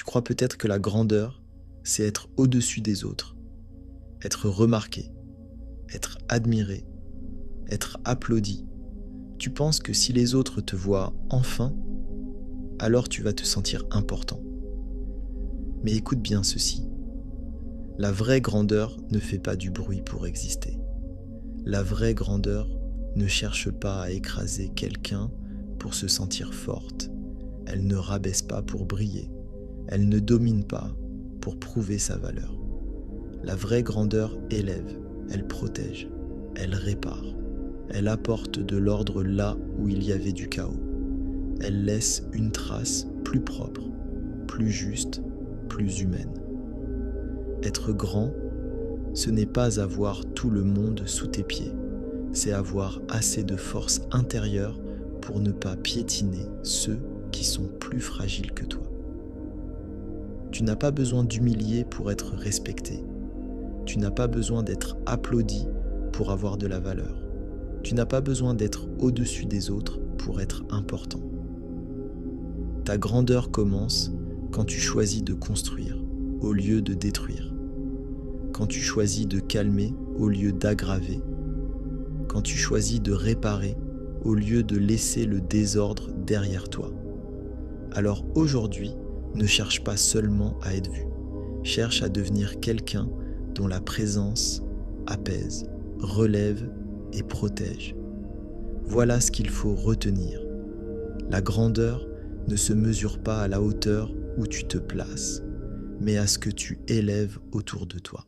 crois peut-être que la grandeur, c'est être au-dessus des autres, être remarqué, être admiré, être applaudi. Tu penses que si les autres te voient enfin, alors tu vas te sentir important. Mais écoute bien ceci. La vraie grandeur ne fait pas du bruit pour exister. La vraie grandeur ne cherche pas à écraser quelqu'un pour se sentir forte. Elle ne rabaisse pas pour briller. Elle ne domine pas pour prouver sa valeur. La vraie grandeur élève, elle protège, elle répare. Elle apporte de l'ordre là où il y avait du chaos. Elle laisse une trace plus propre, plus juste, plus humaine. Être grand, ce n'est pas avoir tout le monde sous tes pieds, c'est avoir assez de force intérieure pour ne pas piétiner ceux qui sont plus fragiles que toi. Tu n'as pas besoin d'humilier pour être respecté. Tu n'as pas besoin d'être applaudi pour avoir de la valeur. Tu n'as pas besoin d'être au-dessus des autres pour être important. Ta grandeur commence quand tu choisis de construire au lieu de détruire. Quand tu choisis de calmer au lieu d'aggraver. Quand tu choisis de réparer au lieu de laisser le désordre derrière toi. Alors aujourd'hui, ne cherche pas seulement à être vu. Cherche à devenir quelqu'un dont la présence apaise, relève et protège. Voilà ce qu'il faut retenir. La grandeur ne se mesure pas à la hauteur où tu te places, mais à ce que tu élèves autour de toi.